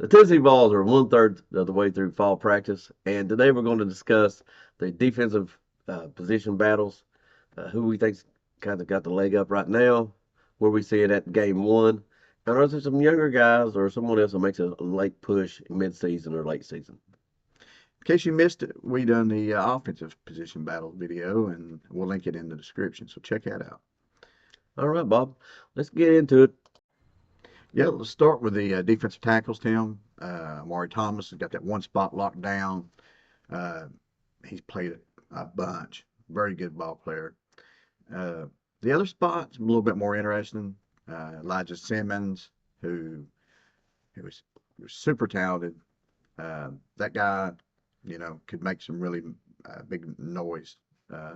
The Tennessee Vols are one-third of the way through fall practice, and today we're going to discuss the defensive position battles, who we think's kind of got the leg up right now, where we see it at game one, and are there some younger guys or someone else that makes a late push mid-season or late season? In case you missed it, we done the offensive position battle video, and we'll link it in the description. So check that out. All right, Bob, let's get into it. Yeah, let's start with the defensive tackles, Tim. Amari Thomas has got that one spot locked down. Uh, he's played a bunch. Very good ball player. Uh, the other spot's a little bit more interesting. Elijah Simmons, who was super talented. That guy, could make some really big noise. Uh,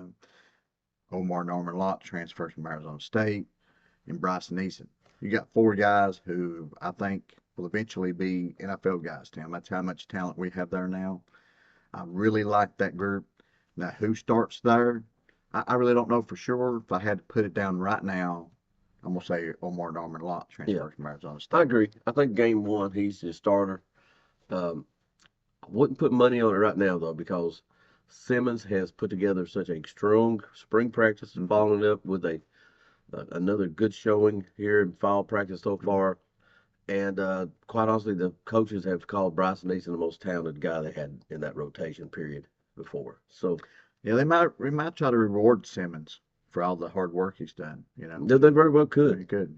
Omar Norman Lott transfers from Arizona State, and Bryson Eason. You got four guys who I think will eventually be NFL guys, Tim. That's how much talent we have there now. I really like that group. Now, who starts there? I really don't know for sure. If I had to put it down right now, I'm going to say Omar Norman Lott Yeah, transfers from Arizona I State. agree. I think game one he's the starter. Um, I wouldn't put money on it right now though because Simmons has put together such a strong spring practice and Mm-hmm. following up with another good showing here in fall practice so Mm-hmm. far. And quite honestly, the coaches have called Bryson Eason the most talented guy they had in that rotation period before. So Yeah, we might try to reward Simmons for all the hard work he's done. they very well could. You could.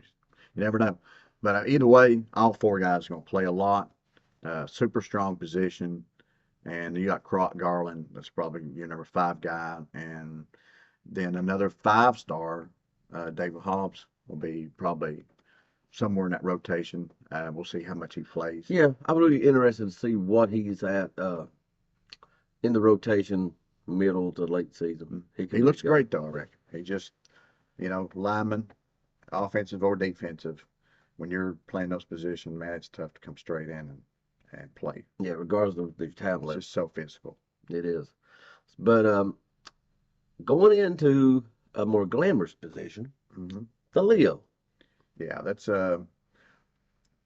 You never know. But either way, all four guys are going to play a lot. Super strong position. And you got Croc Garland, that's probably your number five guy. And then another five-star, David Hobbs, will be probably somewhere in that rotation. We'll see how much he plays. Yeah, I'm really interested to see what he's at in the rotation, middle to late season. He He could be a looks guy. great, though, I reckon. He just, lineman, offensive or defensive, when you're playing those positions, man, it's tough to come straight in and play. Yeah, regardless of the talent It's level, just so physical. it is. But going into a more glamorous position, Hmm. the Leo. Yeah, that's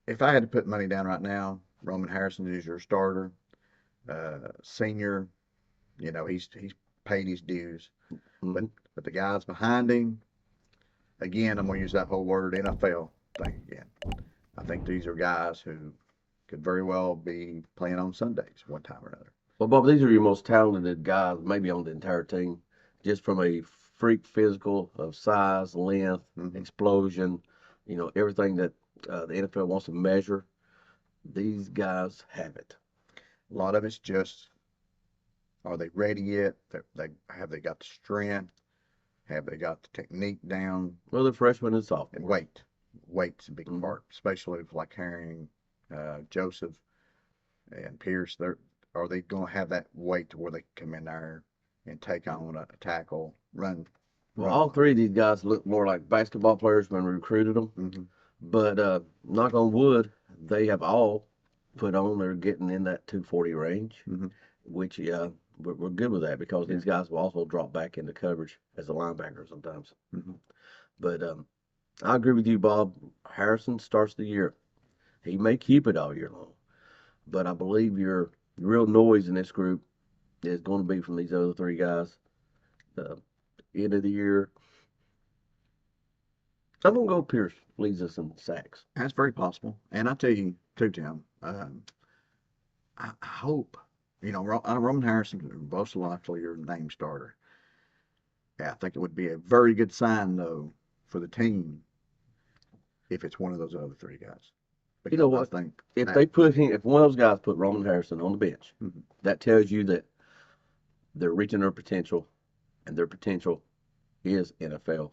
if I had to put money down right now, Roman Harrison is your starter. Senior, he's paid his dues. But Hmm. but the guys behind him, again, I'm gonna use that whole word NFL thing again. I think these are guys who could very well be playing on Sundays one time or another. Well, Bob, these are your most talented guys, maybe on the entire team, just from a freak physical of size, length, Hmm. explosion, everything that the NFL wants to measure. These guys have it. A lot of it's just, are they ready yet? Have they got the strength? Have they got the technique down? Well, they're freshmen and And sophomores. weight's a big Hmm. part, especially if like carrying Joseph and Pierce. Are they going to have that weight to where they can come in there and take on a tackle, Well, run all block? three of these guys look more like basketball players when we recruited them. Hmm. But knock on wood, they have all put on. They're getting in that 240 range, Hmm. which we're good with that because Yeah. these guys will also drop back into coverage as a linebacker sometimes. Hmm. But I agree with you, Bob. Harrison starts the year. He may keep it all year long, but I believe your real noise in this group is going to be from these other three guys. Uh, End of the year, I'm going to go Pierce leads us in sacks. That's very possible. And I tell you too, Tim, I hope, Roman Harrison, most likely your name starter. Yeah, I think it would be a very good sign, though, for the team if it's one of those other three guys. You know Because I what? think If that, they put him, if one of those guys put Roman Harrison on the bench, mhm, that tells you that they're reaching their potential, and their potential is NFL.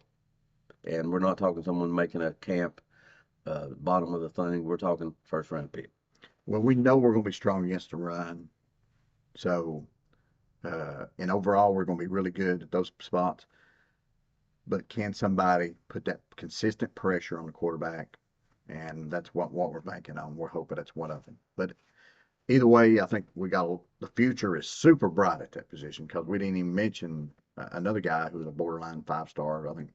And we're not talking someone making a camp bottom of the thing. We're talking first round pick. well, we know we're going to be strong against the run. So, and overall, we're going to be really good at those spots. But can somebody put that consistent pressure on the quarterback? And that's what we're banking on. We're hoping that's one of them. But either way, I think the future is super bright at that position because we didn't even mention another guy who's a borderline five-star. I think,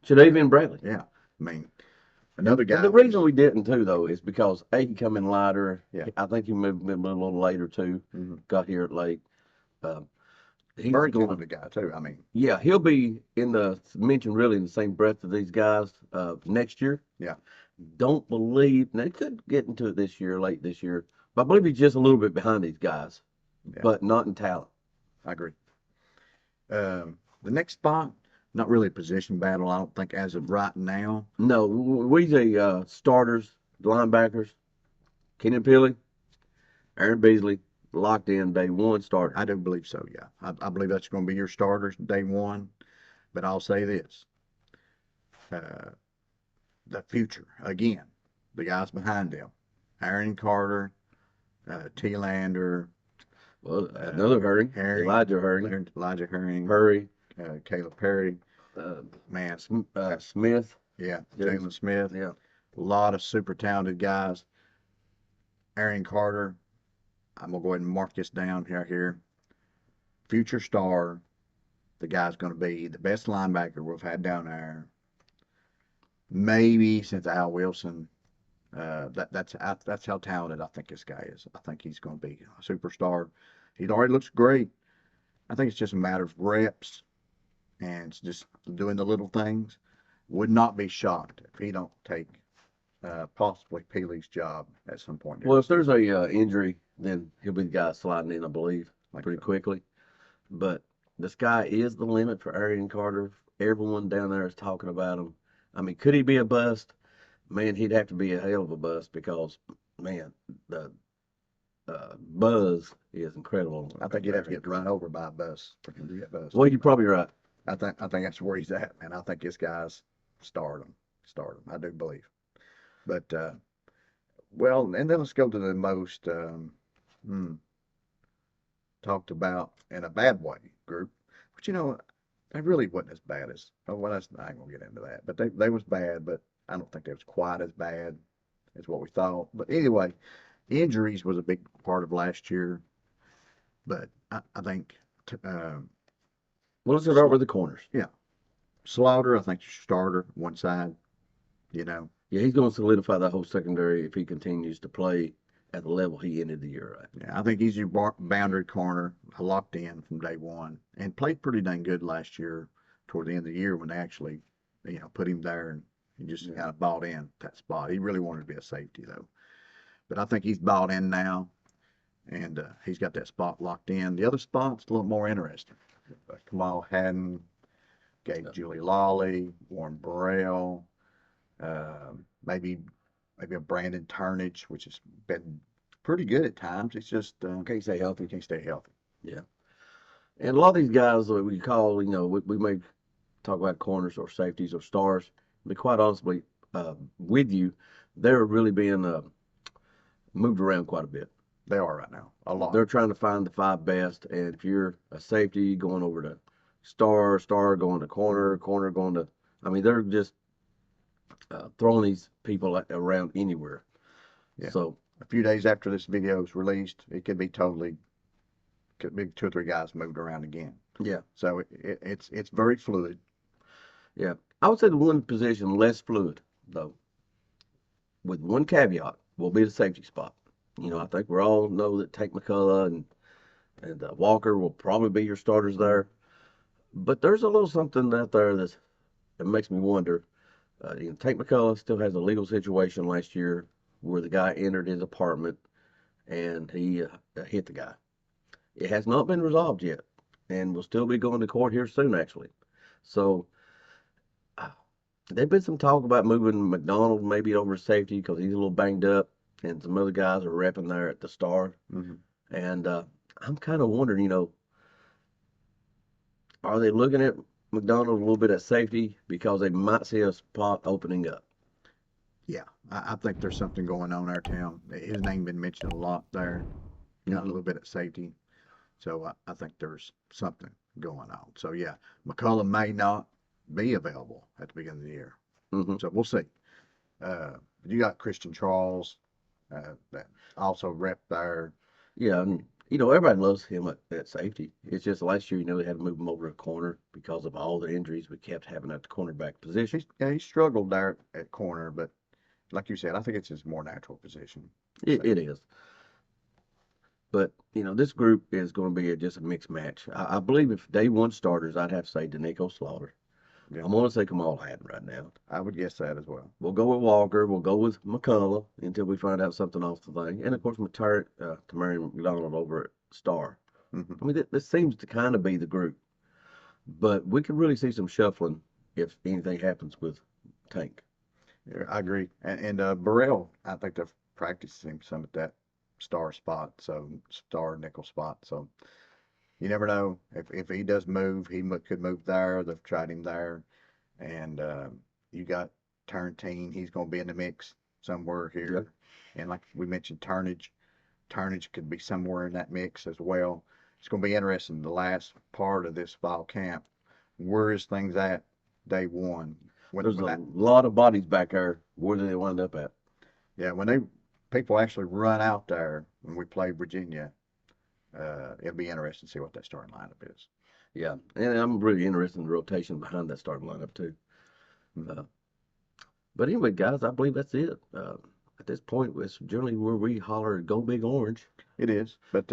Shadavian Bradley. yeah. I mean, Another guy. And the reason we didn't too, though, is because A, he come in lighter. Yeah. I think he moved a little later too. Mhm. Got here late. Um, he's Very going. talented guy too. I mean, Yeah, he'll be in the mentioned really in the same breath of these guys next year. yeah, Don't believe they could get into it this year, late this year, but I believe he's just a little bit behind these guys, yeah, but not in talent. I agree. The next spot, not really a position battle, I don't think, as of right now. No, we the starters, linebackers, Keenan Pili, Aaron Beasley, locked in day one starter. I do believe so, yeah. I believe that's going to be your starters day one. But I'll say this, uh, the future, again, the guys behind them, Aaron Carter, T. Lander, Well, another Hurry, Herring, Elijah Hurry, Elijah Herring, Hurry, Caleb Perry, uh, man, Smith. yeah, James- Jalen Smith, Yeah. a lot of super talented guys. Aaron Carter, I'm going to go ahead and mark this down here. Future star, the guy's going to be the best linebacker we've had down there. Maybe since Al Wilson. That's how talented I think this guy is. I think he's going to be a superstar. He already looks great. I think it's just a matter of reps and it's just doing the little things. Would not be shocked if he don't take possibly Peely's job at some point. Well, if there's a injury, then he'll be the guy sliding in, I believe, pretty quickly. But the sky is the limit for Aaron Carter. Everyone down there is talking about him. I mean, could he be a bust? Man, he'd have to be a hell of a bust because, man, the buzz is incredible. I think he'd have to get run over by a bus for him to get bust. Well, you're probably right. I think that's where he's at, man. I think this guy's stardom. I do believe. But well, and then let's go to the most talked about in a bad way group. But they really wasn't as bad as. Oh, well, I ain't gonna get into that. But they was bad, but I don't think they was quite as bad as what we thought. But anyway, injuries was a big part of last year. But I think Well, let's start with the corners. Slaughter, I think starter one side. Yeah, he's going to solidify that whole secondary if he continues to play at the level he ended the year at. Yeah, I think he's your boundary corner, locked in from day one, and played pretty dang good last year toward the end of the year when they actually, put him there and he just kind of bought in that spot. He really wanted to be a safety though, but I think he's bought in now, and he's got that spot locked in. The other spot's a little more interesting. Kamal Haddon, Gabe Julie Lawley, Warren Burrell, maybe a Brandon Turnage, which has been pretty good at times. It's just Can't stay healthy. can't stay healthy. Yeah. And a lot of these guys that we call, we may talk about corners or safeties or stars, but quite honestly, with you, they're really being moved around quite a bit. They are right now, a lot. They're trying to find the five best, and if you're a safety going over to star going to corner going to, I mean, they're just throwing these people around anywhere. Yeah. So a few days after this video is released, it could be 2 or 3 guys moved around again. yeah, So it's very fluid. yeah. I would say the one position less fluid though, with one caveat, will be the safety spot. I think we all know that Tank McCullough and Walker will probably be your starters there. But there's a little something out there that makes me wonder. Tank McCullough still has a legal situation last year where the guy entered his apartment and he hit the guy. It has not been resolved yet and will still be going to court here soon, actually. So there's been some talk about moving McDonald maybe over to safety because he's a little banged up, and some other guys are repping there at the Star. Mm-hmm. And I'm kind of wondering, are they looking at McDonald a little bit at safety because they might see a spot opening up? Yeah, I think there's something going on in our town. His name been mentioned a lot there, a little bit at safety. So I think there's something going on. So yeah, McCullough may not be available at the beginning of the year. Mm-hmm. So we'll see. You got Christian Charles, that also rep there. Yeah, and everybody loves him at safety. It's just last year, they had to move him over to corner because of all the injuries we kept having at the cornerback position. He struggled there at corner, but like you said, I think it's his more natural position. It is. But, this group is going to be just a mixed match. I believe if day one starters, I'd have to say Danico Slaughter. Yeah, I'm going to say Kamal Hatton right now. I would guess that as well. We'll go with Walker. We'll go with McCullough until we find out something off the thing. And, of course, Tamarian McDonald over at Star. Hmm. I mean, this seems to kind of be the group. But we could really see some shuffling if anything happens with Tank. Yeah, I agree. And Burrell, I think they're practicing some at that star nickel spot. So you never know if he does move, could move there. They've tried him there, and you got Turntine. He's going to be in the mix somewhere here. And like we mentioned, Turnage could be somewhere in that mix as well. It's going to be interesting. The last part of this fall camp, where is things at day one? There's a lot of bodies back there. Where do they wind up at? Yeah, when people actually run out there when we play Virginia, it'll be interesting to see what that starting lineup is. Yeah, and I'm really interested in the rotation behind that starting lineup too. Mhm. But anyway, guys, I believe that's it. At this point, it's generally where we holler, "Go Big Orange." It is, but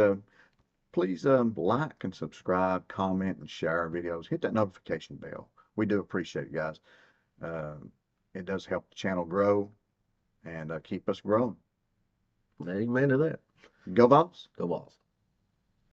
please like and subscribe, comment, and share our videos. Hit that notification bell. We do appreciate it, guys. It does help the channel grow and keep us growing. Amen to that. Go Vols! Go Vols.